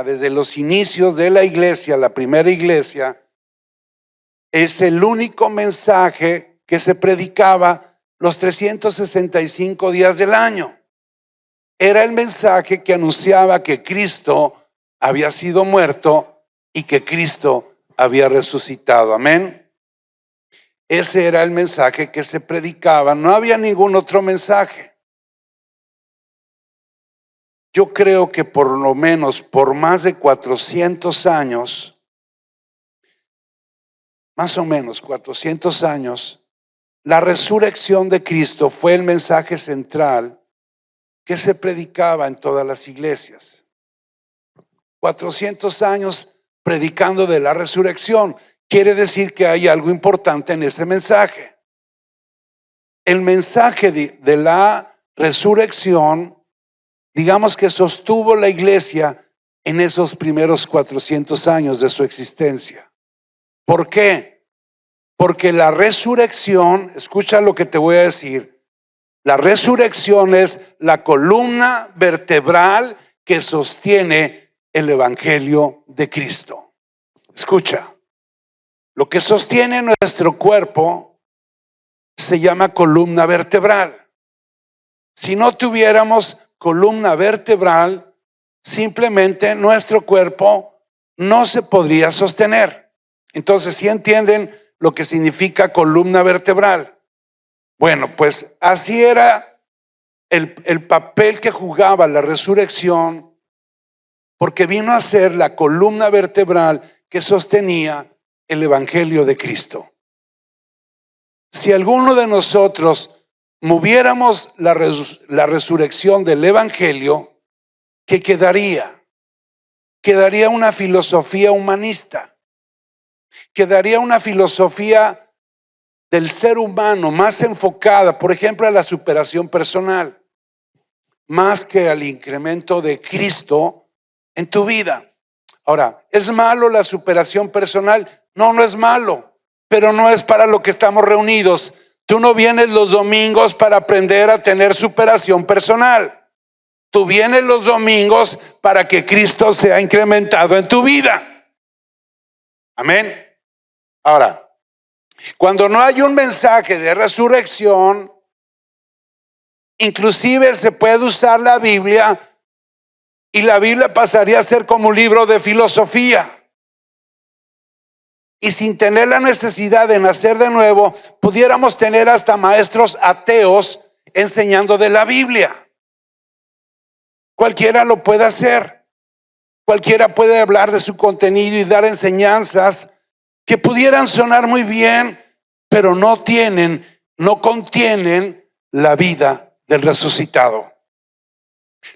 desde los inicios de la iglesia, la primera iglesia, es el único mensaje que se predicaba los 365 días del año. Era el mensaje que anunciaba que Cristo había sido muerto y que Cristo había resucitado. Amén. Ese era el mensaje que se predicaba. No había ningún otro mensaje. Yo creo que por lo menos por más de 400 años, más o menos 400 años, la resurrección de Cristo fue el mensaje central que se predicaba en todas las iglesias. 400 años predicando de la resurrección. Quiere decir que hay algo importante en ese mensaje. El mensaje de la resurrección, digamos que sostuvo la iglesia en esos primeros 400 años de su existencia. ¿Por qué? Porque la resurrección, escucha lo que te voy a decir, la resurrección es la columna vertebral que sostiene el evangelio de Cristo. Escucha, lo que sostiene nuestro cuerpo se llama columna vertebral. Si no tuviéramos columna vertebral, simplemente nuestro cuerpo no se podría sostener. Entonces, ¿sí entienden lo que significa columna vertebral? Bueno, pues así era el papel que jugaba la resurrección, porque vino a ser la columna vertebral que sostenía el evangelio de Cristo. Si alguno de nosotros moviéramos la resurrección del evangelio, ¿qué quedaría? Quedaría una filosofía humanista, quedaría una filosofía del ser humano más enfocada, por ejemplo, a la superación personal, más que al incremento de Cristo en tu vida. Ahora, ¿es malo la superación personal? No, no es malo, pero no es para lo que estamos reunidos. Tú no vienes los domingos para aprender a tener superación personal. Tú vienes los domingos para que Cristo sea incrementado en tu vida. Amén. Ahora, cuando no hay un mensaje de resurrección, inclusive se puede usar la Biblia y la Biblia pasaría a ser como un libro de filosofía. Y sin tener la necesidad de nacer de nuevo, pudiéramos tener hasta maestros ateos enseñando de la Biblia. Cualquiera lo puede hacer. Cualquiera puede hablar de su contenido y dar enseñanzas que pudieran sonar muy bien, pero no contienen la vida del resucitado.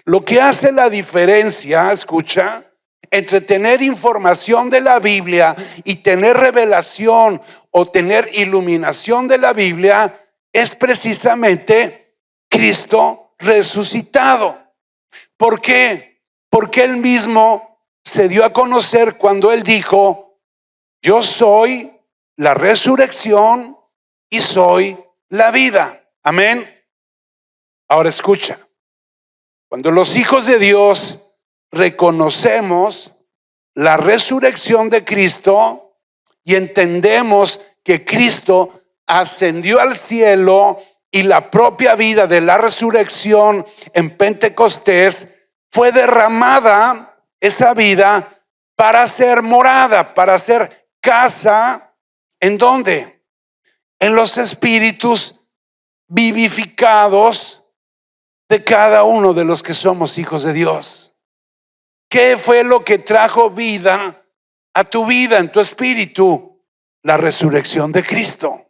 Lo que hace la diferencia, escucha, entre tener información de la Biblia y tener revelación o tener iluminación de la Biblia es precisamente Cristo resucitado. ¿Por qué? Porque Él mismo se dio a conocer cuando Él dijo: yo soy la resurrección y soy la vida. Amén. Ahora escucha. Cuando los hijos de Dios reconocemos la resurrección de Cristo y entendemos que Cristo ascendió al cielo y la propia vida de la resurrección en Pentecostés fue derramada, esa vida, para ser morada, para ser casa, ¿en dónde? En los espíritus vivificados de cada uno de los que somos hijos de Dios. ¿Qué fue lo que trajo vida a tu vida, en tu espíritu? La resurrección de Cristo.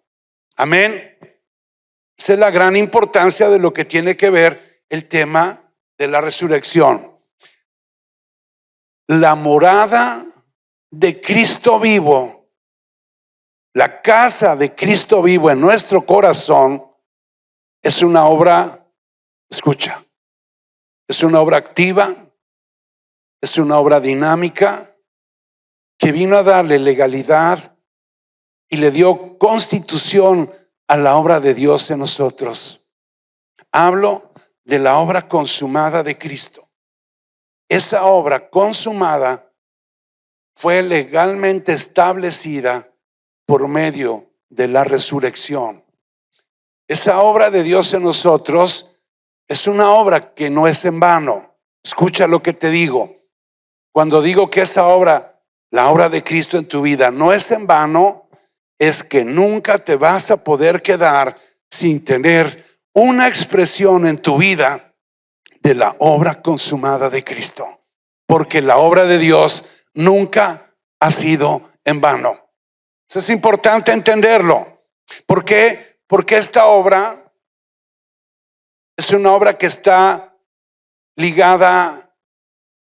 Amén. Esa es la gran importancia de lo que tiene que ver el tema de la resurrección. La morada de Cristo vivo, la casa de Cristo vivo en nuestro corazón, es una obra, escucha, es una obra activa, es una obra dinámica que vino a darle legalidad y le dio constitución a la obra de Dios en nosotros. Hablo de la obra consumada de Cristo. esa obra consumada fue legalmente establecida por medio de la resurrección. Esa obra de Dios en nosotros es una obra que no es en vano. Escucha lo que te digo. Cuando digo que esa obra, la obra de Cristo en tu vida, no es en vano, es que nunca te vas a poder quedar sin tener una expresión en tu vida de la obra consumada de Cristo. Porque la obra de Dios nunca ha sido en vano. Eso es importante entenderlo. ¿Por qué? Porque esta obra es una obra que está ligada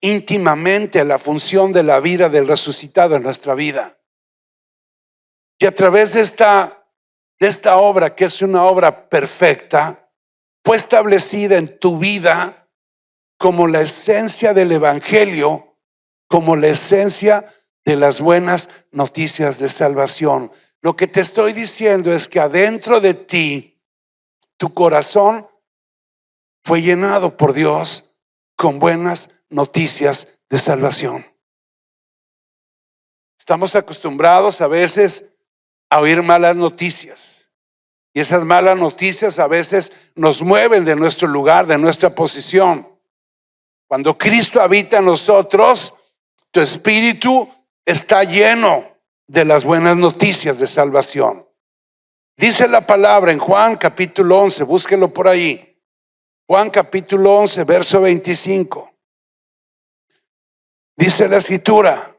íntimamente a la función de la vida del resucitado en nuestra vida. Y a través de esta obra, que es una obra perfecta, fue establecida en tu vida como la esencia del evangelio, como la esencia de las buenas noticias de salvación. Lo que te estoy diciendo es que adentro de ti, tu corazón fue llenado por Dios con buenas noticias de salvación. Estamos acostumbrados a veces a oír malas noticias. Y esas malas noticias a veces nos mueven de nuestro lugar, de nuestra posición. Cuando Cristo habita en nosotros, tu espíritu está lleno de las buenas noticias de salvación. Dice la palabra en Juan capítulo 11, búsquelo por ahí. Juan capítulo 11, verso 25. Dice la escritura: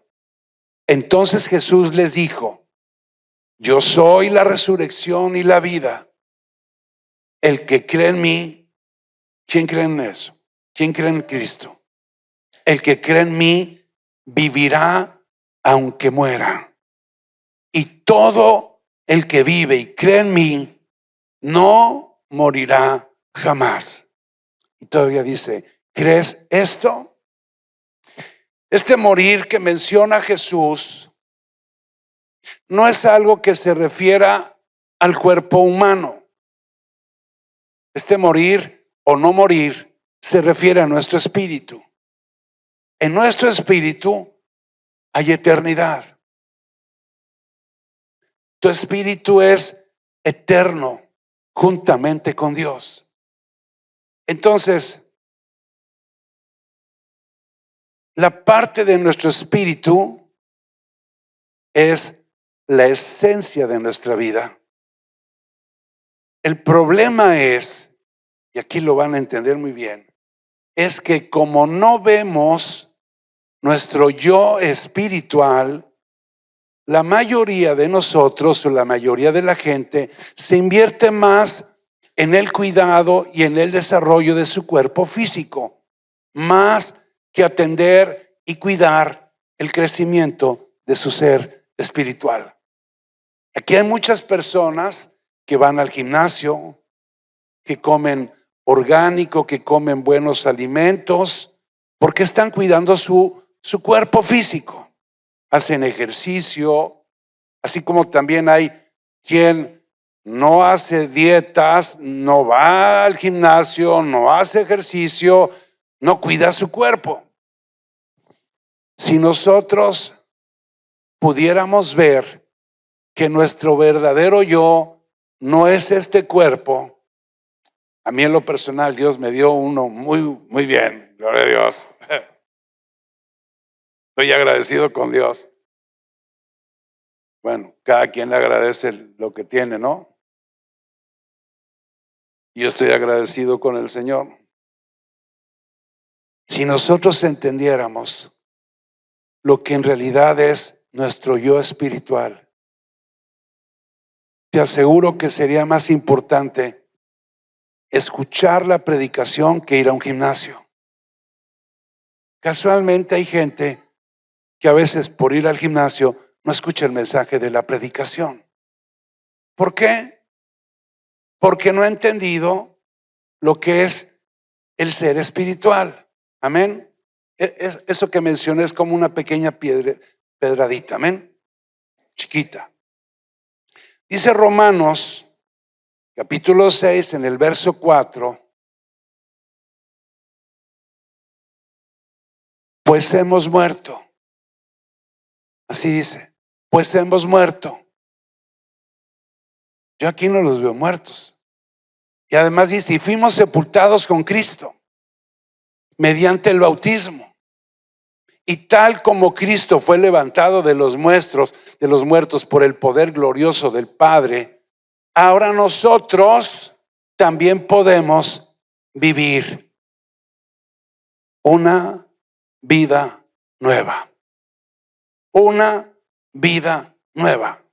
entonces Jesús les dijo: yo soy la resurrección y la vida. El que cree en mí, ¿quién cree en eso? ¿Quién cree en Cristo? El que cree en mí vivirá aunque muera. Y todo el que vive y cree en mí no morirá jamás. Y todavía dice, ¿crees esto? Este morir que menciona Jesús no es algo que se refiera al cuerpo humano. Este morir o no morir se refiere a nuestro espíritu. En nuestro espíritu hay eternidad. Tu espíritu es eterno juntamente con Dios. Entonces, la parte de nuestro espíritu es la esencia de nuestra vida. El problema es, y aquí lo van a entender muy bien, es que como no vemos nuestro yo espiritual, la mayoría de nosotros o la mayoría de la gente se invierte más en el cuidado y en el desarrollo de su cuerpo físico, más que atender y cuidar el crecimiento de su ser espiritual. Aquí hay muchas personas que van al gimnasio, que comen orgánico, que comen buenos alimentos, porque están cuidando su cuerpo físico. Hacen ejercicio, así como también hay quien no hace dietas, no va al gimnasio, no hace ejercicio, no cuida su cuerpo. Si nosotros pudiéramos ver que nuestro verdadero yo no es este cuerpo, a mí en lo personal Dios me dio uno muy bien, gloria a Dios. Estoy agradecido con Dios. Bueno, cada quien le agradece lo que tiene, ¿no? Yo estoy agradecido con el Señor. Si nosotros entendiéramos lo que en realidad es nuestro yo espiritual, te aseguro que sería más importante escuchar la predicación que ir a un gimnasio. Casualmente hay gente que a veces por ir al gimnasio no escucha el mensaje de la predicación. ¿Por qué? Porque no ha entendido lo que es el ser espiritual. Amén. Eso que mencioné es como una pequeña pedradita. Amén. Chiquita. Dice Romanos capítulo 6 en el verso 4. pues hemos muerto. Así dice, pues hemos muerto. Yo aquí no los veo muertos. Y además dice, y fuimos sepultados con Cristo mediante el bautismo. Y tal como Cristo fue levantado de los muertos por el poder glorioso del Padre, ahora nosotros también podemos vivir una vida nueva. Una vida nueva.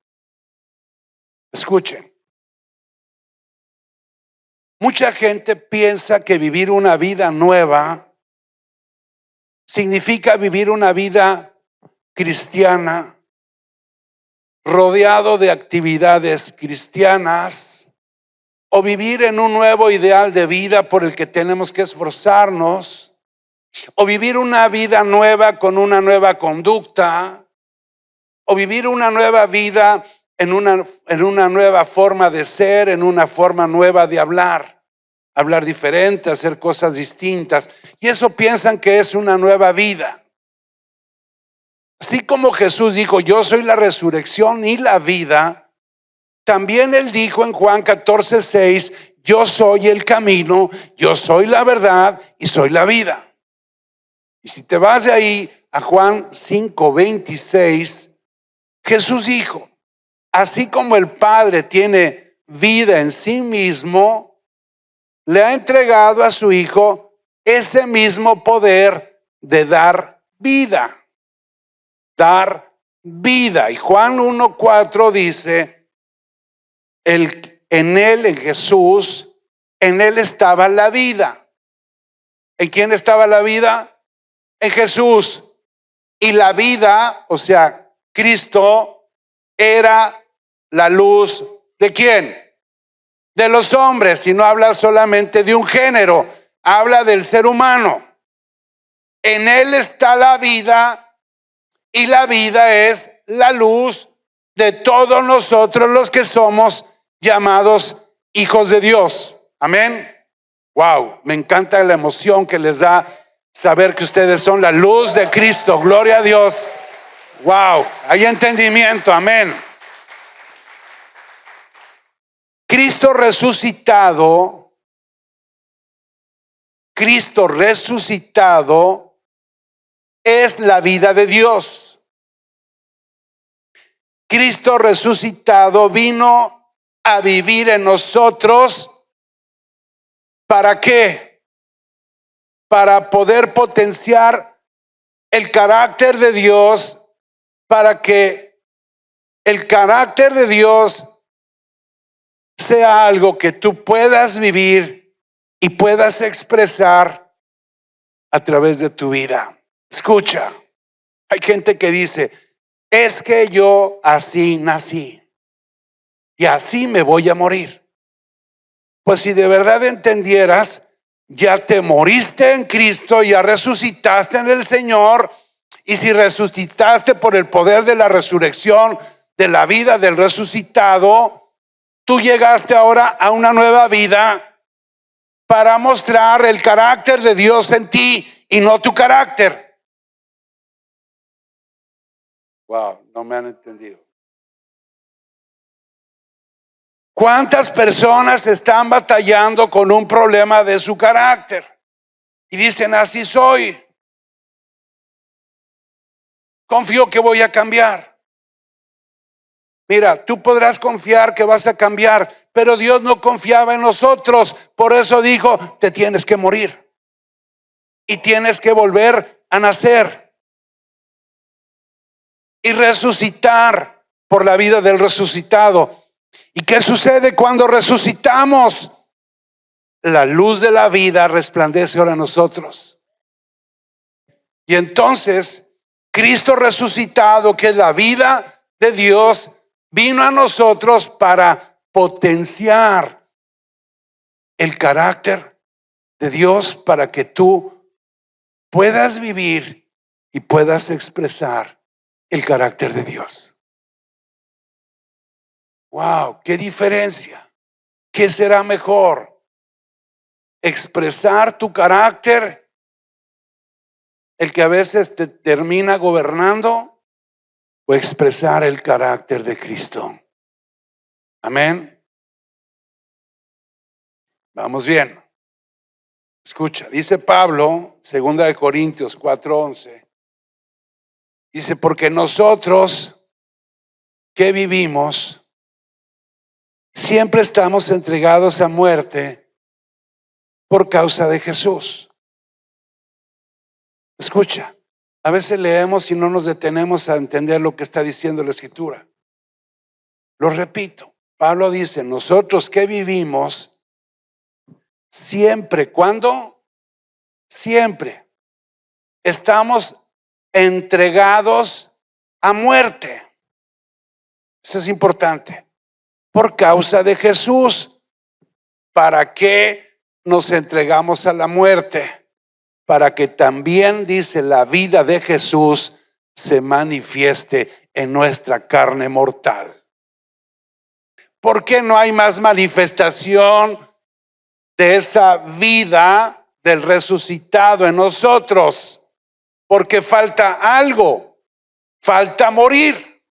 Escuchen. Mucha gente piensa que vivir una vida nueva significa vivir una vida cristiana, rodeado de actividades cristianas, o vivir en un nuevo ideal de vida por el que tenemos que esforzarnos, o vivir una vida nueva con una nueva conducta, o vivir una nueva vida en una nueva forma de ser, en una forma nueva de hablar diferente, hacer cosas distintas. Y eso piensan que es una nueva vida. Así como Jesús dijo, yo soy la resurrección y la vida, también Él dijo en Juan 14:6, yo soy el camino, yo soy la verdad y soy la vida. Y si te vas de ahí a Juan 5:26, Jesús dijo, así como el Padre tiene vida en sí mismo, le ha entregado a su Hijo ese mismo poder de dar vida. Dar vida. Y Juan 1:4 dice, en Él, en Jesús, en Él estaba la vida. ¿En quién estaba la vida? En Jesús. Y la vida, o sea, Cristo, era la luz ¿de quién? De los hombres, y no habla solamente de un género, habla del ser humano. En Él está la vida, y la vida es la luz de todos nosotros los que somos llamados hijos de Dios. Amén. Wow, me encanta la emoción que les da saber que ustedes son la luz de Cristo. Gloria a Dios. Wow, hay entendimiento. Amén. Cristo resucitado es la vida de Dios. Cristo resucitado vino a vivir en nosotros. ¿Para qué? Para poder potenciar el carácter de Dios, para que el carácter de Dios sea algo que tú puedas vivir y puedas expresar a través de tu vida. Escucha, hay gente que dice, es que yo así nací y así me voy a morir. Pues si de verdad entendieras, ya te moriste en Cristo, ya resucitaste en el Señor, y si resucitaste por el poder de la resurrección, de la vida del resucitado, tú llegaste ahora a una nueva vida para mostrar el carácter de Dios en ti y no tu carácter. Wow, no me han entendido. ¿Cuántas personas están batallando con un problema de su carácter? Y dicen, así soy. Confío que voy a cambiar. Mira, tú podrás confiar que vas a cambiar, pero Dios no confiaba en nosotros. Por eso dijo, te tienes que morir. Y tienes que volver a nacer. Y resucitar por la vida del resucitado. ¿Y qué sucede cuando resucitamos? La luz de la vida resplandece ahora en nosotros. Y entonces, Cristo resucitado, que es la vida de Dios, vino a nosotros para potenciar el carácter de Dios para que tú puedas vivir y puedas expresar el carácter de Dios. Wow, qué diferencia. ¿Qué será mejor? ¿Expresar tu carácter el que a veces te termina gobernando o expresar el carácter de Cristo. Amén. Vamos bien. Escucha, dice Pablo, 2 Corintios 4:11. Dice, porque nosotros que vivimos, siempre estamos entregados a muerte por causa de Jesús. Escucha, a veces leemos y no nos detenemos a entender lo que está diciendo la Escritura. Lo repito, Pablo dice, nosotros que vivimos, siempre, ¿cuándo? Siempre estamos entregados a muerte. Eso es importante. Por causa de Jesús. ¿Para qué nos entregamos a la muerte? Para que también, dice, la vida de Jesús se manifieste en nuestra carne mortal. ¿Por qué no hay más manifestación de esa vida del resucitado en nosotros? Porque falta algo, falta morir.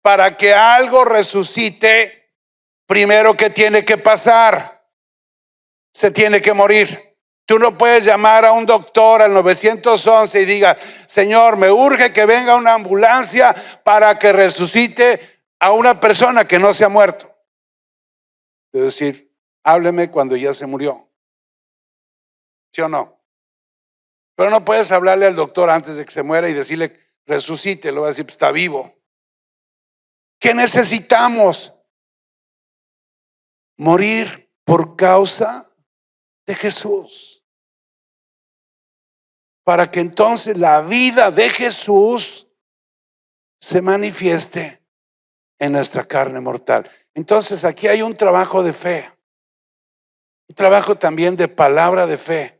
Para que algo resucite, primero que tiene que pasar, se tiene que morir. Tú no puedes llamar a un doctor al 911 y diga, Señor, me urge que venga una ambulancia para que resucite a una persona que no se ha muerto. Es decir, hábleme cuando ya se murió. ¿Sí o no? Pero no puedes hablarle al doctor antes de que se muera y decirle, resucite. Lo va a decir, pues está vivo. ¿Qué necesitamos? Morir por causa de Jesús. Para que entonces la vida de Jesús se manifieste en nuestra carne mortal. Entonces aquí hay un trabajo de fe. Un trabajo también de palabra de fe.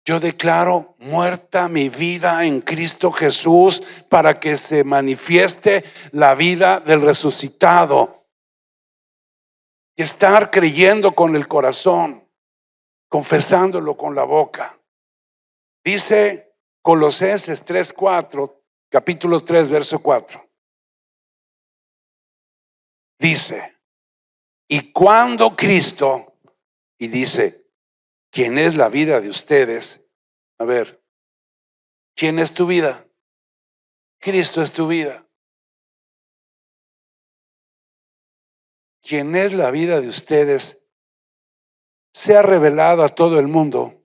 Yo declaro muerta mi vida en Cristo Jesús para que se manifieste la vida del resucitado. Y estar creyendo con el corazón, confesándolo con la boca. Dice Colosenses 3:4, capítulo 3, verso 4. Dice, y cuando Cristo, y dice, ¿quién es la vida de ustedes? A ver, ¿quién es tu vida? Cristo es tu vida. ¿Quién es la vida de ustedes? Se ha revelado a todo el mundo.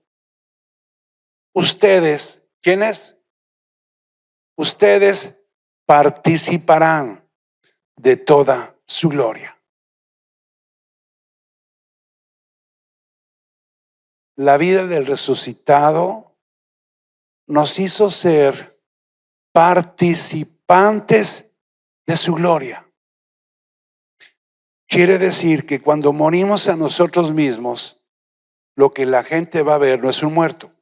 Ustedes, ¿quiénes? Ustedes participarán de toda su gloria. La vida del resucitado nos hizo ser participantes de su gloria. Quiere decir que cuando morimos a nosotros mismos, lo que la gente va a ver no es un muerto.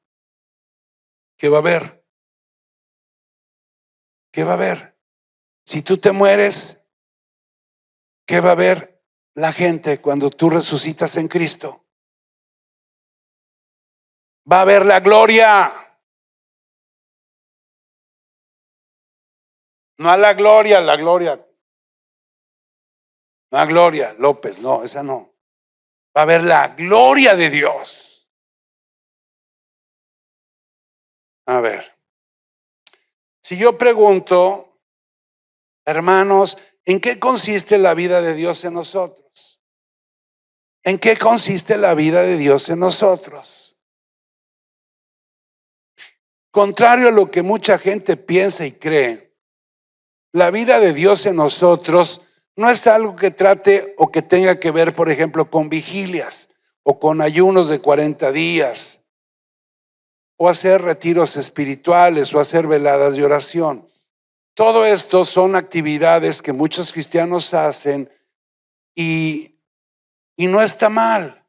¿Qué va a ver? ¿Qué va a ver? Si tú te mueres, ¿qué va a ver la gente cuando tú resucitas en Cristo? Va a ver la gloria. No a la gloria, la gloria. No a Gloria López, no, esa no. Va a ver la gloria de Dios. A ver, si yo pregunto, hermanos, ¿en qué consiste la vida de Dios en nosotros? ¿En qué consiste la vida de Dios en nosotros? Contrario a lo que mucha gente piensa y cree, la vida de Dios en nosotros no es algo que trate o que tenga que ver, por ejemplo, con vigilias o con ayunos de 40 días o hacer retiros espirituales o hacer veladas de oración. Todo esto son actividades que muchos cristianos hacen y no está mal.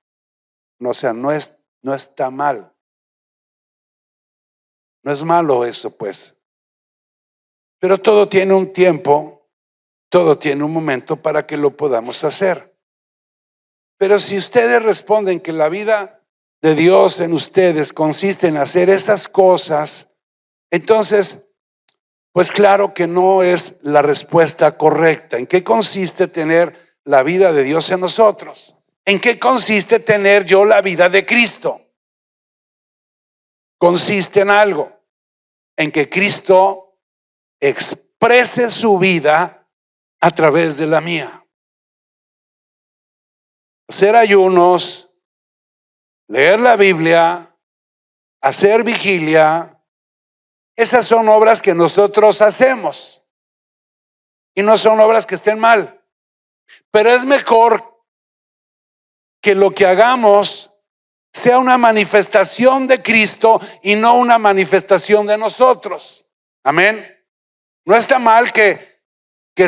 No, o sea, no está mal. No es malo eso, pues. Pero todo tiene un tiempo, todo tiene un momento para que lo podamos hacer. Pero si ustedes responden que la vida de Dios en ustedes consiste en hacer esas cosas, entonces, pues claro que no es la respuesta correcta. ¿En qué consiste tener la vida de Dios en nosotros? ¿En qué consiste tener yo la vida de Cristo? Consiste en algo, en que Cristo exprese su vida a través de la mía. Hacer ayunos, leer la Biblia, hacer vigilia, esas son obras que nosotros hacemos y no son obras que estén mal, pero es mejor que lo que hagamos sea una manifestación de Cristo y no una manifestación de nosotros. Amén. No está mal que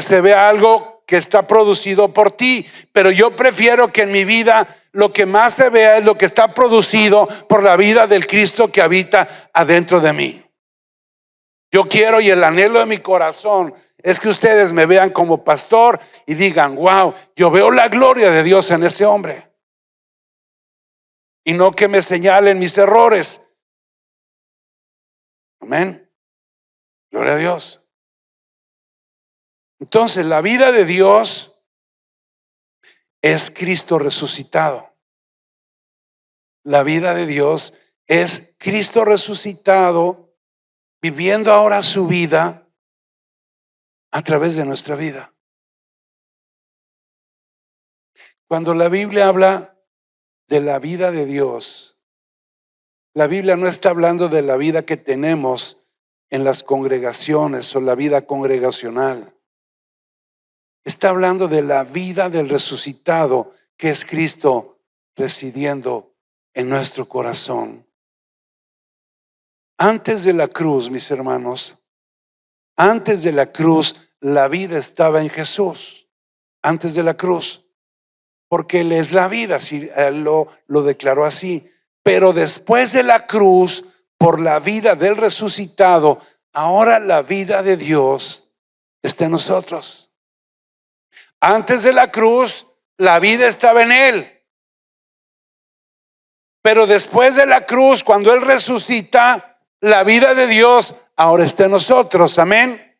se vea algo que está producido por ti, pero yo prefiero que en mi vida lo que más se vea es lo que está producido por la vida del Cristo que habita adentro de mí. Yo quiero, y el anhelo de mi corazón es que ustedes me vean como pastor y digan, wow, yo veo la gloria de Dios en ese hombre. Y no que me señalen mis errores. Amén. Gloria a Dios. Entonces, la vida de Dios es Cristo resucitado. La vida de Dios es Cristo resucitado, viviendo ahora su vida a través de nuestra vida. Cuando la Biblia habla de la vida de Dios, la Biblia no está hablando de la vida que tenemos en las congregaciones o la vida congregacional. Está hablando de la vida del resucitado, que es Cristo residiendo en nuestro corazón. Antes de la cruz, mis hermanos, antes de la cruz, la vida estaba en Jesús. Antes de la cruz, porque Él es la vida, si Él lo declaró así. Pero después de la cruz, por la vida del resucitado, ahora la vida de Dios está en nosotros. Antes de la cruz, la vida estaba en Él. Pero después de la cruz, cuando Él resucita, la vida de Dios ahora está en nosotros. Amén.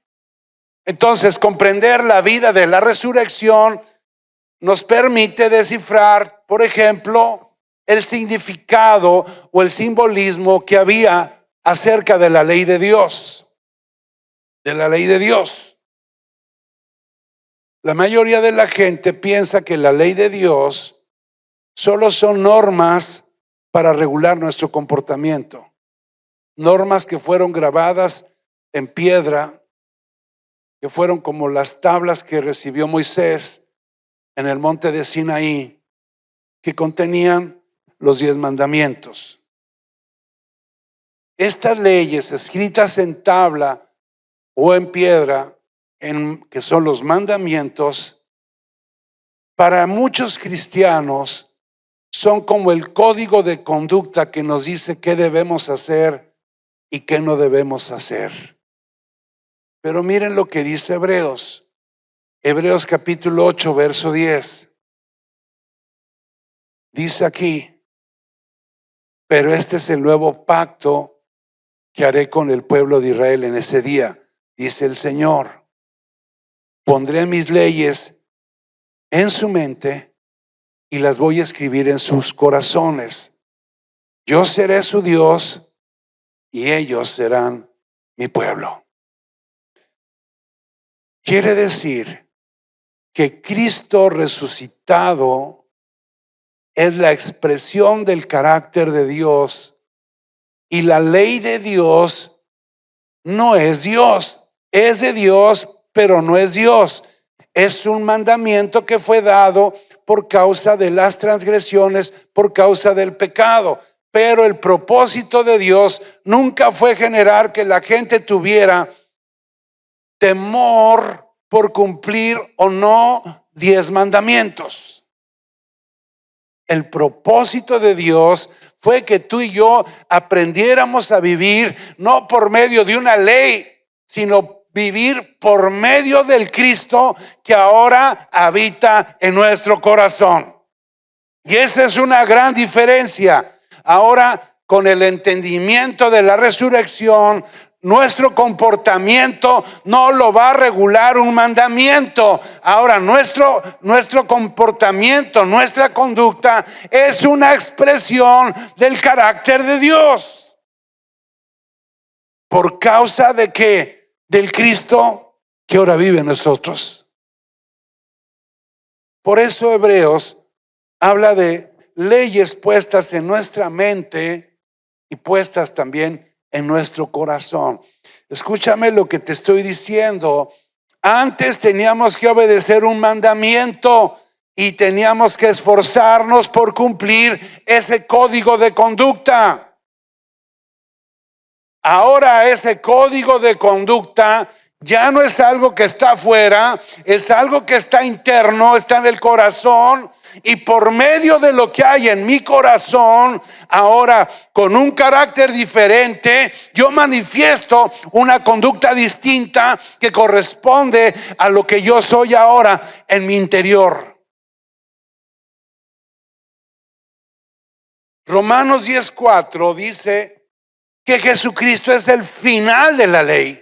Entonces, comprender la vida de la resurrección nos permite descifrar, por ejemplo, el significado o el simbolismo que había acerca de la ley de Dios. De la ley de Dios. La mayoría de la gente piensa que la ley de Dios solo son normas para regular nuestro comportamiento. Normas que fueron grabadas en piedra, que fueron como las tablas que recibió Moisés en el monte de Sinaí, que contenían los 10 mandamientos. Estas leyes escritas en tabla o en piedra, que son los mandamientos, para muchos cristianos son como el código de conducta que nos dice qué debemos hacer y qué no debemos hacer. Pero miren lo que dice Hebreos. Hebreos capítulo 8, verso 10. Dice aquí, pero este es el nuevo pacto que haré con el pueblo de Israel en ese día, dice el Señor. Pondré mis leyes en su mente y las voy a escribir en sus corazones. Yo seré su Dios y ellos serán mi pueblo. Quiere decir que Cristo resucitado es la expresión del carácter de Dios y la ley de Dios no es Dios, es de Dios, pero no es Dios. Es un mandamiento que fue dado por causa de las transgresiones, por causa del pecado. Pero el propósito de Dios nunca fue generar que la gente tuviera temor por cumplir o no 10 mandamientos. El propósito de Dios fue que tú y yo aprendiéramos a vivir no por medio de una ley, sino vivir por medio del Cristo que ahora habita en nuestro corazón. Y esa es una gran diferencia. Ahora, con el entendimiento de la resurrección, nuestro comportamiento no lo va a regular un mandamiento. Ahora, nuestro comportamiento, nuestra conducta es una expresión del carácter de Dios. ¿Por causa de qué? Del Cristo que ahora vive en nosotros. Por eso Hebreos habla de leyes puestas en nuestra mente y puestas también en nuestro corazón. Escúchame lo que te estoy diciendo. Antes teníamos que obedecer un mandamiento y teníamos que esforzarnos por cumplir ese código de conducta. Ahora ese código de conducta ya no es algo que está afuera, es algo que está interno, está en el corazón. Y por medio de lo que hay en mi corazón, ahora con un carácter diferente, yo manifiesto una conducta distinta que corresponde a lo que yo soy ahora en mi interior. Romanos 10:4 dice que Jesucristo es el final de la ley.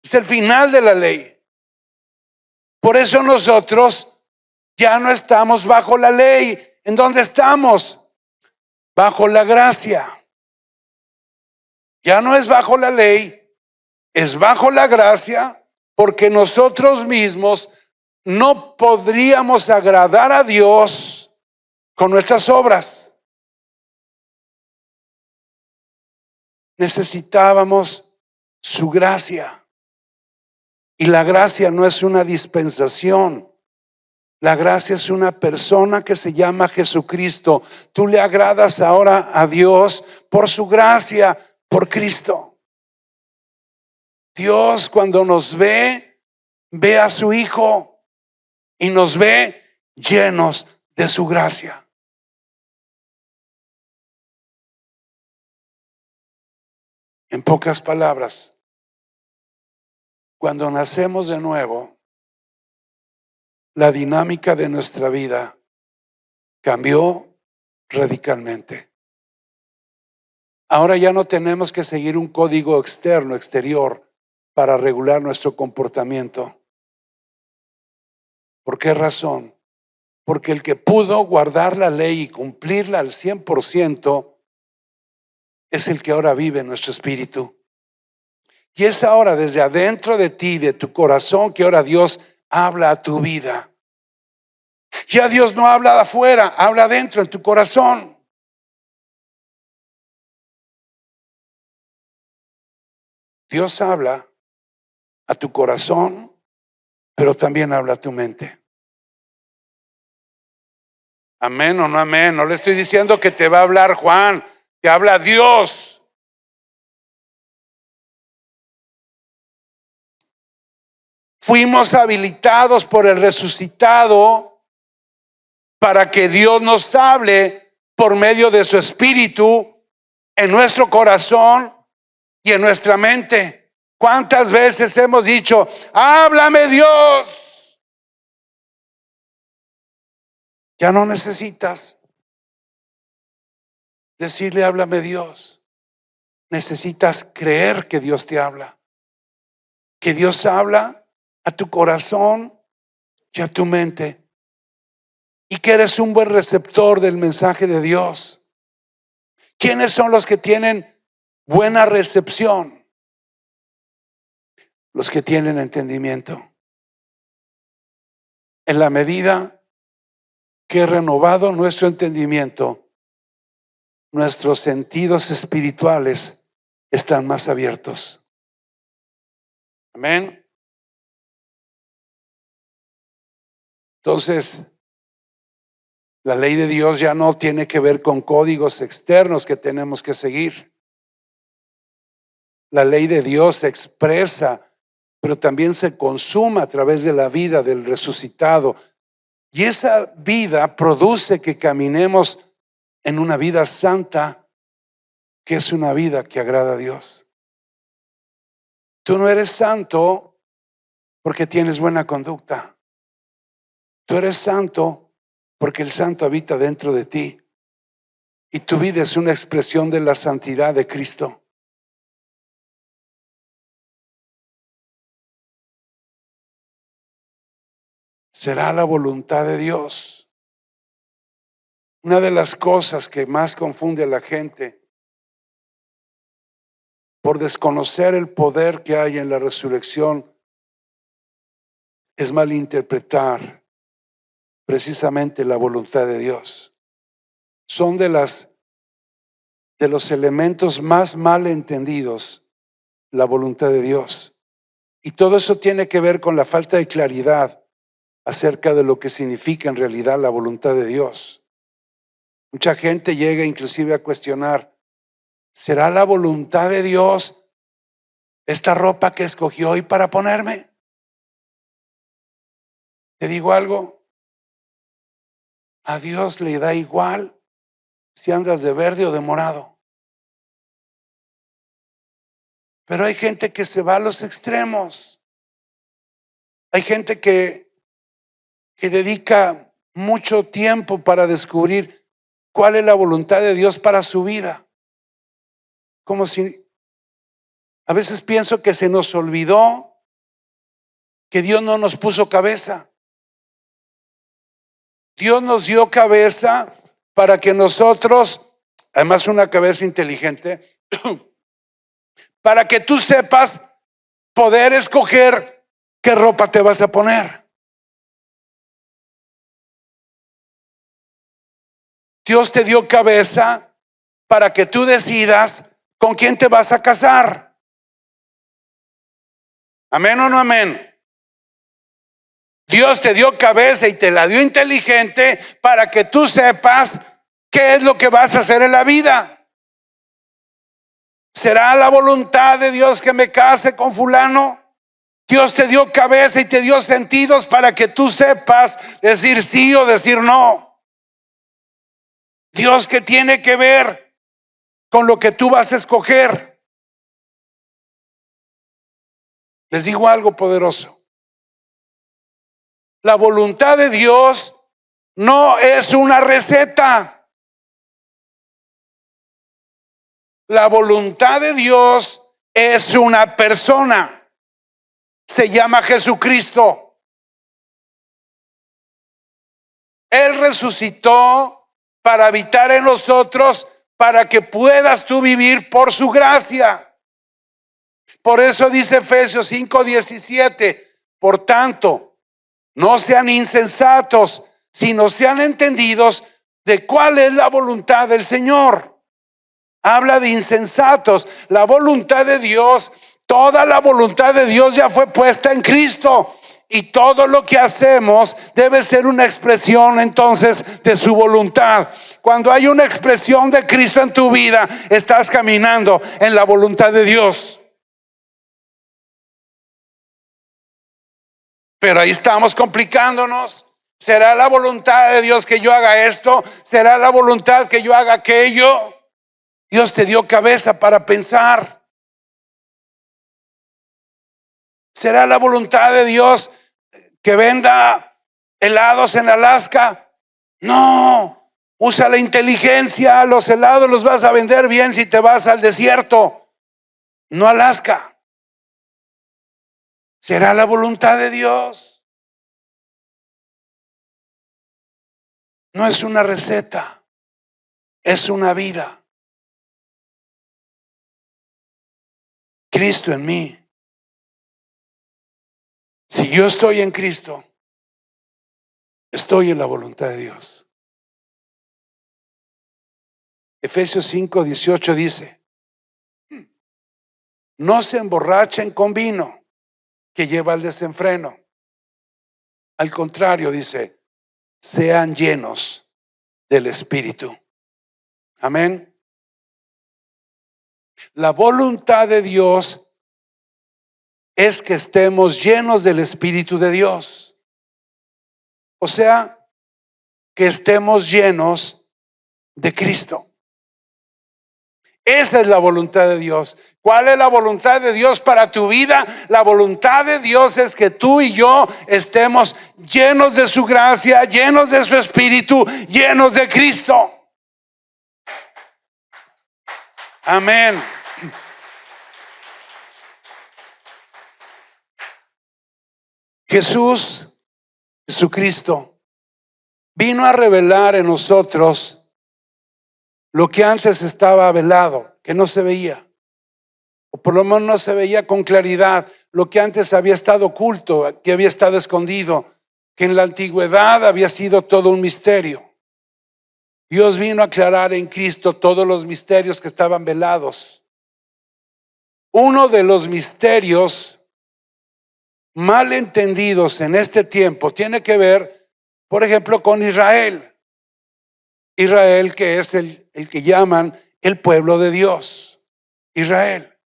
Es el final de la ley. Por eso nosotros ya no estamos bajo la ley. ¿En dónde estamos? Bajo la gracia. Ya no es bajo la ley, es bajo la gracia, porque nosotros mismos no podríamos agradar a Dios con nuestras obras. Necesitábamos su gracia. Y la gracia no es una dispensación. La gracia es una persona que se llama Jesucristo. Tú le agradas ahora a Dios por su gracia, por Cristo. Dios cuando nos ve, ve a su Hijo y nos ve llenos de su gracia. En pocas palabras, cuando nacemos de nuevo, la dinámica de nuestra vida cambió radicalmente. Ahora ya no tenemos que seguir un código externo, exterior, para regular nuestro comportamiento. ¿Por qué razón? Porque el que pudo guardar la ley y cumplirla al 100% es el que ahora vive en nuestro espíritu. Y es ahora desde adentro de ti, de tu corazón, que ahora Dios habla a tu vida. Ya Dios no habla de afuera, habla adentro en tu corazón. Dios habla a tu corazón, pero también habla a tu mente. Amén o no amén. No le estoy diciendo que te va a hablar Juan, te habla Dios. Fuimos habilitados por el resucitado para que Dios nos hable por medio de su espíritu en nuestro corazón y en nuestra mente. ¿Cuántas veces hemos dicho, háblame Dios? Ya no necesitas decirle, háblame Dios. Necesitas creer que Dios te habla. Que Dios habla a tu corazón y a tu mente. Y que eres un buen receptor del mensaje de Dios. ¿Quiénes son los que tienen buena recepción? Los que tienen entendimiento. En la medida que he renovado nuestro entendimiento, nuestros sentidos espirituales están más abiertos. Amén. Entonces, la ley de Dios ya no tiene que ver con códigos externos que tenemos que seguir. La ley de Dios se expresa, pero también se consuma a través de la vida del resucitado. Y esa vida produce que caminemos en una vida santa, que es una vida que agrada a Dios. Tú no eres santo porque tienes buena conducta. Tú eres santo porque el santo habita dentro de ti. y tu vida es una expresión de la santidad de Cristo, será la voluntad de Dios. Una de las cosas que más confunde a la gente por desconocer el poder que hay en la resurrección es malinterpretar precisamente la voluntad de Dios. Son de los elementos más mal entendidos, la voluntad de Dios. Y todo eso tiene que ver con la falta de claridad acerca de lo que significa en realidad la voluntad de Dios. Mucha gente llega inclusive a cuestionar, ¿será la voluntad de Dios esta ropa que escogí hoy para ponerme? Te digo algo, a Dios le da igual si andas de verde o de morado. Pero hay gente que se va a los extremos. Hay gente que dedica mucho tiempo para descubrir cuál es la voluntad de Dios para su vida. Como si a veces pienso que se nos olvidó que Dios no nos puso cabeza. Dios nos dio cabeza para que nosotros, además una cabeza inteligente, para que tú sepas poder escoger qué ropa te vas a poner. Dios te dio cabeza para que tú decidas con quién te vas a casar. ¿Amén o no amén? Dios te dio cabeza y te la dio inteligente para que tú sepas qué es lo que vas a hacer en la vida. ¿Será la voluntad de Dios que me case con fulano? Dios te dio cabeza y te dio sentidos para que tú sepas decir sí o decir no. Dios, ¿qué tiene que ver con lo que tú vas a escoger? Les digo algo poderoso. La voluntad de Dios no es una receta. La voluntad de Dios es una persona. Se llama Jesucristo. Él resucitó para habitar en nosotros, para que puedas tú vivir por su gracia. Por eso dice Efesios 5:17, por tanto, no sean insensatos, sino sean entendidos de cuál es la voluntad del Señor. Habla de insensatos. La voluntad de Dios, toda la voluntad de Dios ya fue puesta en Cristo. Y todo lo que hacemos debe ser una expresión entonces de su voluntad. Cuando hay una expresión de Cristo en tu vida, estás caminando en la voluntad de Dios. Pero ahí estamos complicándonos. ¿Será la voluntad de Dios que yo haga esto? ¿Será la voluntad que yo haga aquello? Dios te dio cabeza para pensar. ¿Será la voluntad de Dios que venda helados en Alaska? No, usa la inteligencia. Los helados los vas a vender bien si te vas al desierto, no a Alaska. ¿Será la voluntad de Dios? No es una receta, es una vida. Cristo en mí. Si yo estoy en Cristo, estoy en la voluntad de Dios. Efesios 5:18 dice, no se emborrachen con vino que lleva al desenfreno. Al contrario, dice, sean llenos del Espíritu. Amén. La voluntad de Dios es que estemos llenos del Espíritu de Dios. O sea, que estemos llenos de Cristo. Esa es la voluntad de Dios. ¿Cuál es la voluntad de Dios para tu vida? La voluntad de Dios es que tú y yo estemos llenos de su gracia, llenos de su Espíritu, llenos de Cristo. Amén. Jesucristo, vino a revelar en nosotros lo que antes estaba velado, que no se veía, o por lo menos no se veía con claridad, lo que antes había estado oculto, que había estado escondido, que en la antigüedad había sido todo un misterio. Dios vino a aclarar en Cristo todos los misterios que estaban velados. Uno de los misterios mal entendidos en este tiempo tiene que ver, por ejemplo, con Israel. Israel, que es el que llaman el pueblo de Dios. Israel.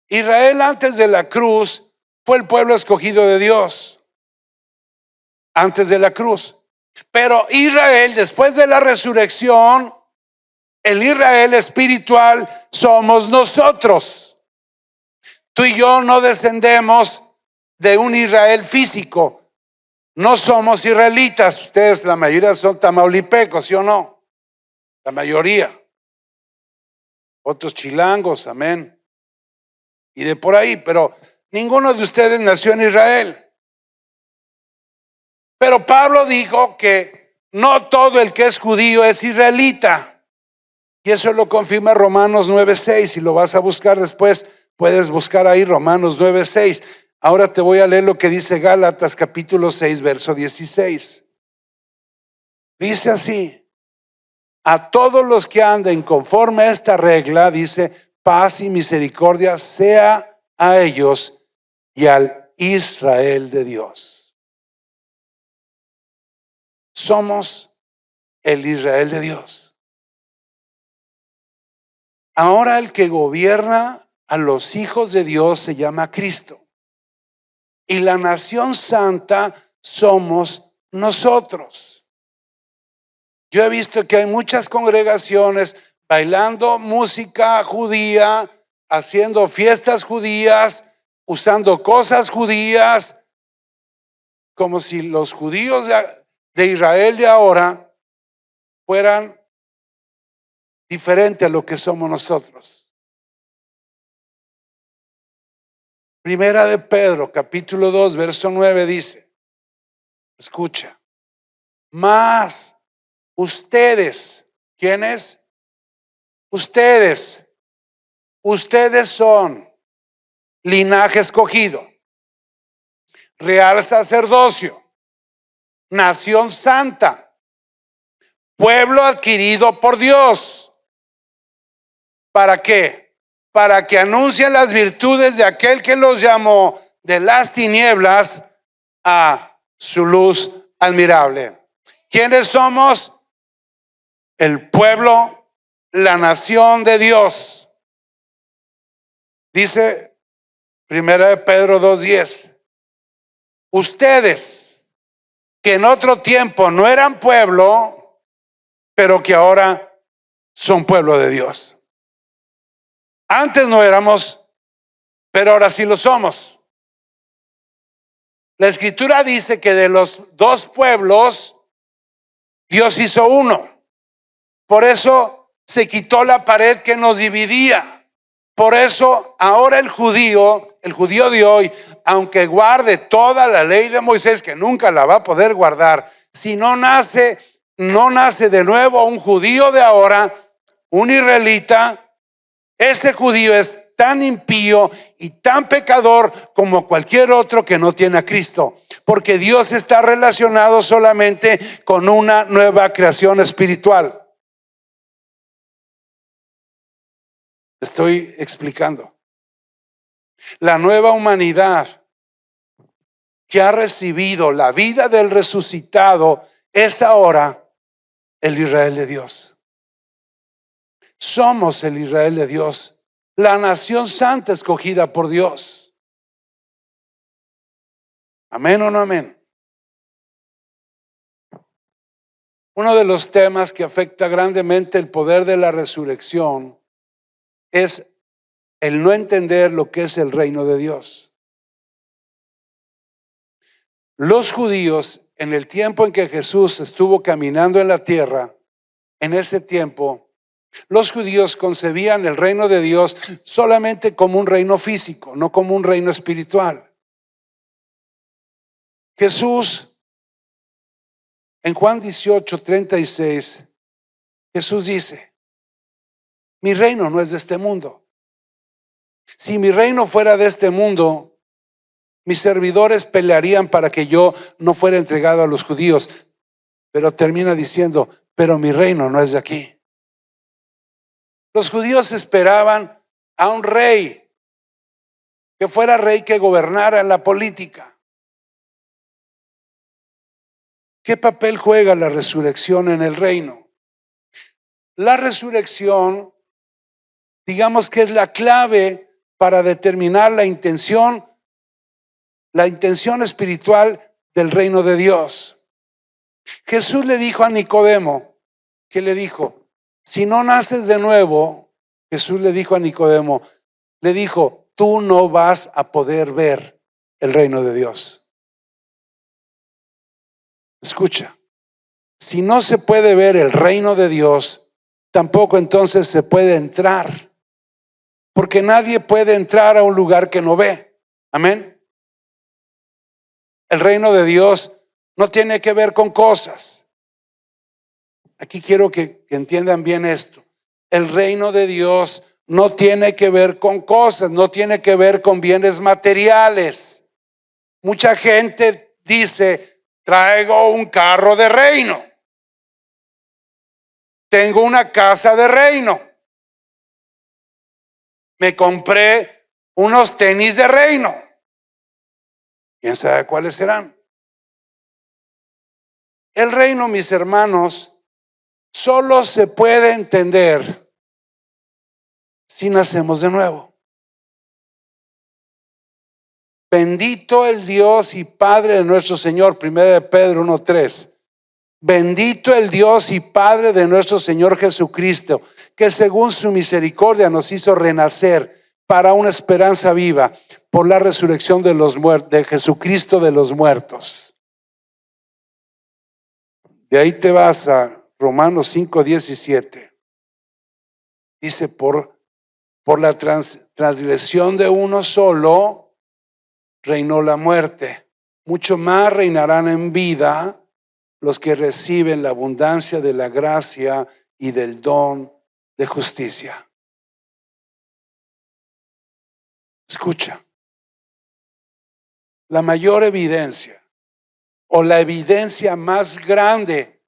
Israel antes de la cruz fue el pueblo escogido de Dios. Antes de la cruz. Pero Israel, después de la resurrección, el Israel espiritual somos nosotros. Tú y yo no descendemos de un Israel físico. No somos israelitas. Ustedes, la mayoría son tamaulipecos, ¿sí o no? La mayoría. Otros chilangos, amén. Y de por ahí, pero ninguno de ustedes nació en Israel. Pero Pablo dijo que no todo el que es judío es israelita. Y eso lo confirma Romanos 9:6. Si lo vas a buscar después, puedes buscar ahí Romanos 9:6. Ahora te voy a leer lo que dice Gálatas capítulo 6, verso 16. Dice así: a todos los que anden conforme a esta regla, dice, paz y misericordia sea a ellos y al Israel de Dios. Somos el Israel de Dios. Ahora el que gobierna a los hijos de Dios se llama Cristo. Y la nación santa somos nosotros. Yo he visto que hay muchas congregaciones bailando música judía, haciendo fiestas judías, usando cosas judías, como si los judíos de Israel de ahora fueran diferentes a lo que somos nosotros. Primera de Pedro, capítulo 2, verso 9 dice, escucha, mas ustedes, ¿quiénes? Ustedes son linaje escogido, real sacerdocio, nación santa, pueblo adquirido por Dios. ¿Para qué? Para que anuncien las virtudes de aquel que los llamó de las tinieblas a su luz admirable. ¿Quiénes somos? El pueblo, la nación de Dios. Dice Primera de Pedro 2:10. Ustedes que en otro tiempo no eran pueblo, pero que ahora son pueblo de Dios. Antes no éramos, pero ahora sí lo somos. La Escritura dice que de los dos pueblos, Dios hizo uno. Por eso se quitó la pared que nos dividía. Por eso ahora el judío de hoy, aunque guarde toda la ley de Moisés, que nunca la va a poder guardar, si no nace de nuevo un judío de ahora, un israelita, ese judío es tan impío y tan pecador como cualquier otro que no tiene a Cristo, porque Dios está relacionado solamente con una nueva creación espiritual. Estoy explicando. La nueva humanidad que ha recibido la vida del resucitado es ahora el Israel de Dios. Somos el Israel de Dios, la nación santa escogida por Dios. ¿Amén o no amén? Uno de los temas que afecta grandemente el poder de la resurrección es el no entender lo que es el reino de Dios. Los judíos, en el tiempo en que Jesús estuvo caminando en la tierra, en ese tiempo Los judíos concebían el reino de Dios solamente como un reino físico, no como un reino espiritual. Jesús, en Juan 18:36, Jesús dice: mi reino no es de este mundo. Si mi reino fuera de este mundo, mis servidores pelearían para que yo no fuera entregado a los judíos. Pero termina diciendo: pero mi reino no es de aquí. Los judíos esperaban a un rey, que fuera rey que gobernara en la política. ¿Qué papel juega la resurrección en el reino? La resurrección, digamos que es la clave para determinar la intención espiritual del reino de Dios. Jesús le dijo a Nicodemo, ¿qué le dijo? Si no naces de nuevo, Jesús le dijo a Nicodemo, le dijo: tú no vas a poder ver el reino de Dios. Escucha, si no se puede ver el reino de Dios, tampoco entonces se puede entrar, porque nadie puede entrar a un lugar que no ve. Amén. El reino de Dios no tiene que ver con cosas. Aquí quiero que entiendan bien esto. El reino de Dios no tiene que ver con cosas, no tiene que ver con bienes materiales. Mucha gente dice: traigo un carro de reino, tengo una casa de reino, me compré unos tenis de reino. ¿Quién sabe cuáles serán? El reino, mis hermanos, solo se puede entender si nacemos de nuevo. Bendito el Dios y Padre de nuestro Señor, 1 de Pedro 1:3. Bendito el Dios y Padre de nuestro Señor Jesucristo, que según su misericordia nos hizo renacer para una esperanza viva por la resurrección de los muertos, de Jesucristo de los muertos. De ahí te vas a Romanos 5:17. Dice: por la transgresión de uno solo reinó la muerte, mucho más reinarán en vida los que reciben la abundancia de la gracia y del don de justicia. Escucha, la mayor evidencia, o la evidencia más grande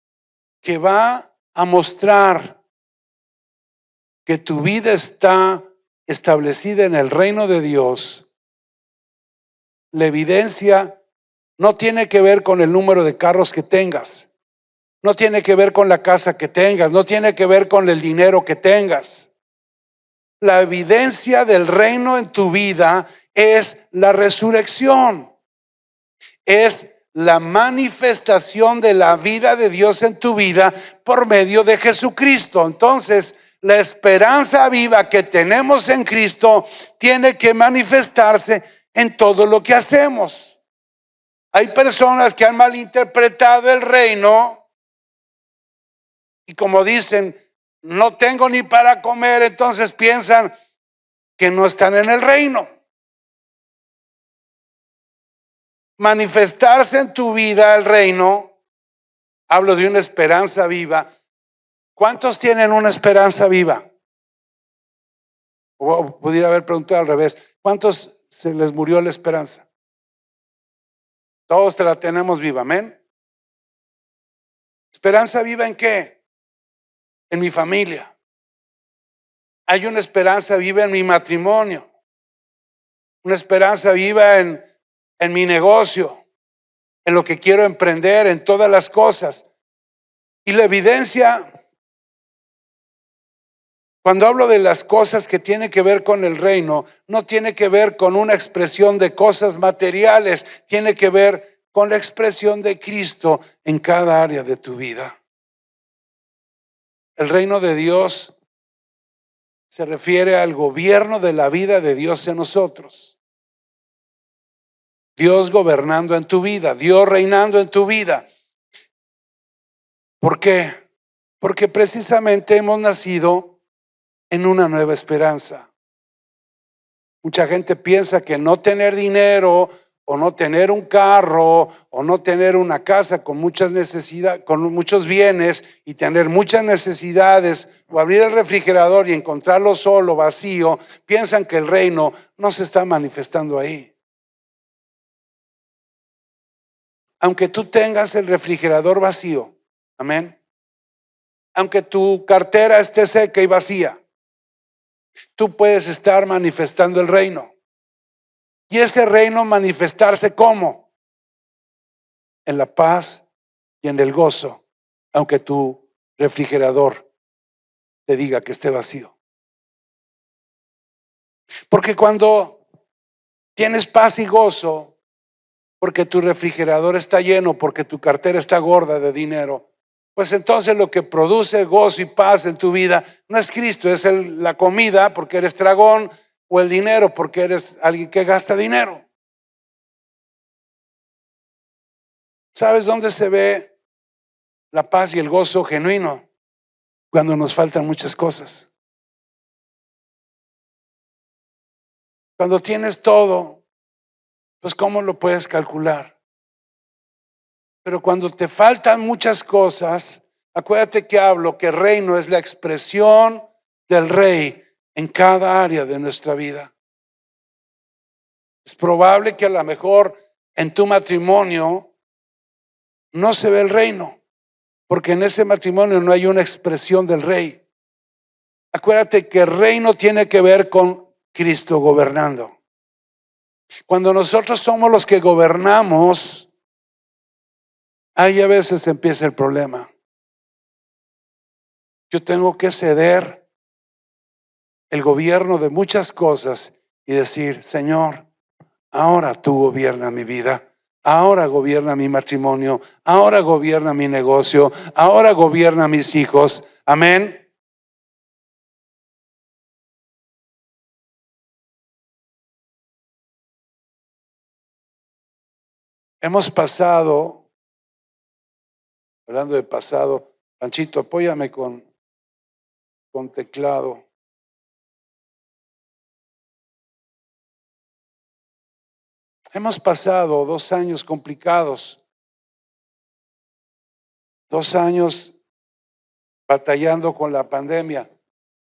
que va a mostrar que tu vida está establecida en el reino de Dios, la evidencia no tiene que ver con el número de carros que tengas, no tiene que ver con la casa que tengas, no tiene que ver con el dinero que tengas. La evidencia del reino en tu vida es la resurrección, es la manifestación de la vida de Dios en tu vida por medio de Jesucristo. Entonces, la esperanza viva que tenemos en Cristo tiene que manifestarse en todo lo que hacemos. Hay personas que han malinterpretado el reino y, como dicen, no tengo ni para comer, entonces piensan que no están en el reino. Manifestarse en tu vida el reino, hablo de una esperanza viva. ¿Cuántos tienen una esperanza viva? O pudiera haber preguntado al revés: ¿cuántos se les murió la esperanza? Todos te la tenemos viva, amén. ¿Esperanza viva en qué? En mi familia. Hay una esperanza viva en mi matrimonio, una esperanza viva en mi negocio, en lo que quiero emprender, en todas las cosas. Y la evidencia, cuando hablo de las cosas que tienen que ver con el reino, no tiene que ver con una expresión de cosas materiales, tiene que ver con la expresión de Cristo en cada área de tu vida. El reino de Dios se refiere al gobierno de la vida de Dios en nosotros. Dios gobernando en tu vida, Dios reinando en tu vida. ¿Por qué? Porque precisamente hemos nacido en una nueva esperanza. Mucha gente piensa que no tener dinero o no tener un carro o no tener una casa con muchas necesidades, con muchos bienes y tener muchas necesidades o abrir el refrigerador y encontrarlo solo, vacío, piensan que el reino no se está manifestando ahí. Aunque tú tengas el refrigerador vacío, amén, aunque tu cartera esté seca y vacía, tú puedes estar manifestando el reino. Y ese reino manifestarse ¿cómo? En la paz y en el gozo, aunque tu refrigerador te diga que esté vacío. Porque cuando tienes paz y gozo, porque tu refrigerador está lleno, porque tu cartera está gorda de dinero, pues entonces lo que produce gozo y paz en tu vida no es Cristo, es la comida porque eres tragón, o el dinero porque eres alguien que gasta dinero. ¿Sabes dónde se ve la paz y el gozo genuino? Cuando nos faltan muchas cosas. Cuando tienes todo, pues ¿cómo lo puedes calcular? Pero cuando te faltan muchas cosas, acuérdate que hablo que reino es la expresión del rey en cada área de nuestra vida. Es probable que a lo mejor en tu matrimonio no se ve el reino, porque en ese matrimonio no hay una expresión del rey. Acuérdate que el reino tiene que ver con Cristo gobernando. Cuando nosotros somos los que gobernamos, ahí a veces empieza el problema. Yo tengo que ceder el gobierno de muchas cosas y decir, Señor, ahora tú gobierna mi vida, ahora gobierna mi matrimonio, ahora gobierna mi negocio, ahora gobierna mis hijos. Amén. Hemos pasado, hablando de pasado, Panchito, apóyame con teclado. Hemos pasado 2 años complicados, 2 años batallando con la pandemia.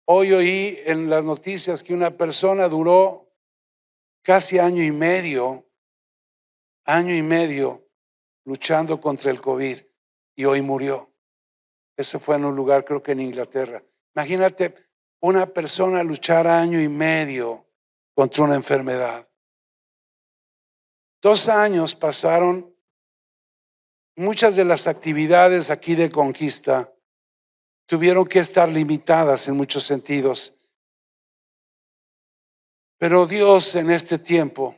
Hoy oí en las noticias que una persona duró casi año y medio luchando contra el COVID y hoy murió. Eso fue en un lugar, creo que en Inglaterra. Imagínate una persona luchar año y medio contra una enfermedad. 2 años pasaron. Muchas de las actividades aquí de Conquista tuvieron que estar limitadas en muchos sentidos. Pero Dios en este tiempo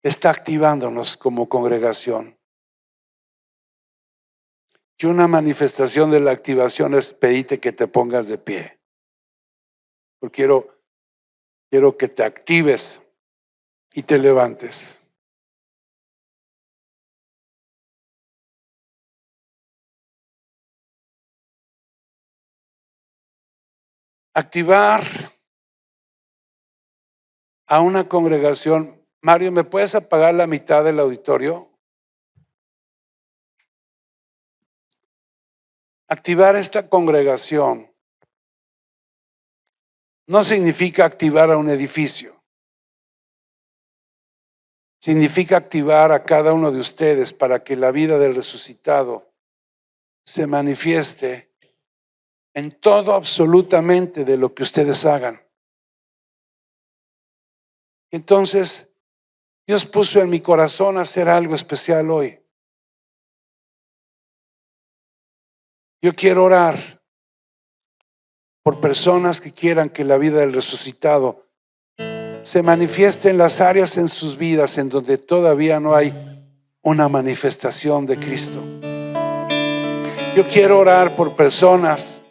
está activándonos como congregación. Y una manifestación de la activación es pedirte que te pongas de pie. Porque quiero que te actives y te levantes. Activar a una congregación. Mario, ¿me puedes apagar la mitad del auditorio? Activar esta congregación no significa activar a un edificio. Significa activar a cada uno de ustedes para que la vida del resucitado se manifieste en todo absolutamente de lo que ustedes hagan. Entonces, Dios puso en mi corazón hacer algo especial hoy. Yo quiero orar por personas que quieran que la vida del resucitado se manifieste en las áreas en sus vidas en donde todavía no hay una manifestación de Cristo. Yo quiero orar por personas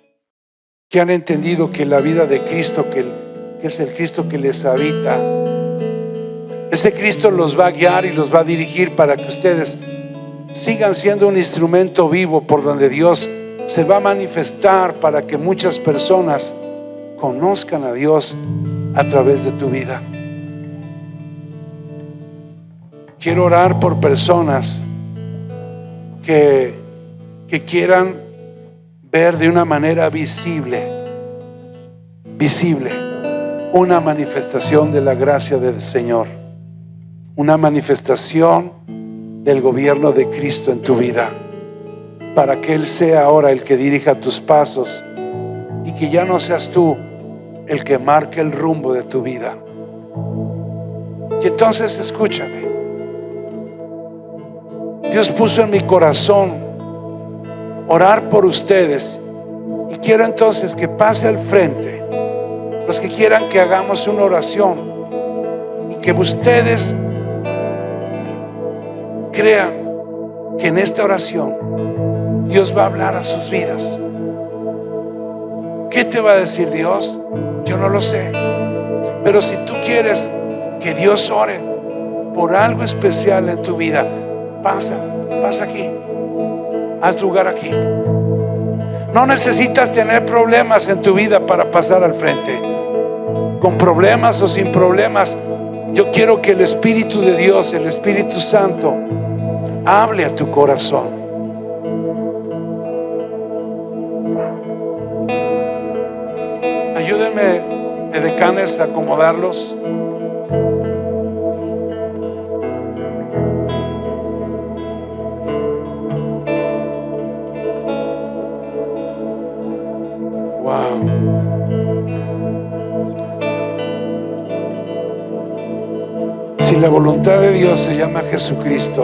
que han entendido que la vida de Cristo, que es el Cristo que les habita, ese Cristo los va a guiar y los va a dirigir para que ustedes sigan siendo un instrumento vivo por donde Dios se va a manifestar para que muchas personas conozcan a Dios a través de tu vida. Quiero orar por personas que quieran ver de una manera visible una manifestación de la gracia del Señor, una manifestación del gobierno de Cristo en tu vida, para que Él sea ahora el que dirija tus pasos y que ya no seas tú el que marque el rumbo de tu vida. Y entonces escúchame, Dios puso en mi corazón orar por ustedes, y quiero entonces que pase al frente los que quieran que hagamos una oración y que ustedes crean que en esta oración Dios va a hablar a sus vidas. ¿Qué te va a decir Dios? Yo no lo sé, pero si tú quieres que Dios ore por algo especial en tu vida, pasa aquí, haz lugar aquí. No necesitas tener problemas en tu vida para pasar al frente. Con problemas o sin problemas, yo quiero que el Espíritu de Dios, el Espíritu Santo, hable a tu corazón. Ayúdenme, edecanes, a acomodarlos. Si la voluntad de Dios se llama Jesucristo,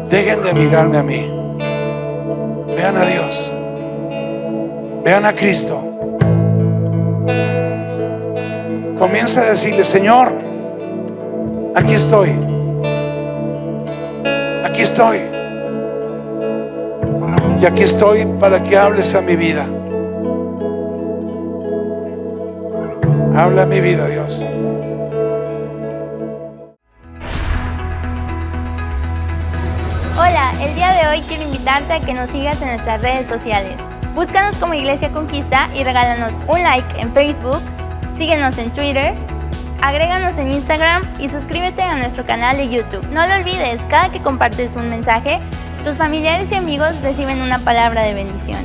dejen de mirarme a mí, vean a Dios, vean a Cristo. Comienza a decirle: Señor, aquí estoy, aquí estoy. Y aquí estoy para que hables a mi vida. Habla a mi vida, Dios. Hola, el día de hoy quiero invitarte a que nos sigas en nuestras redes sociales. Búscanos como Iglesia Conquista y regálanos un like en Facebook, síguenos en Twitter, agréganos en Instagram y suscríbete a nuestro canal de YouTube. No lo olvides, cada que compartes un mensaje, tus familiares y amigos reciben una palabra de bendición.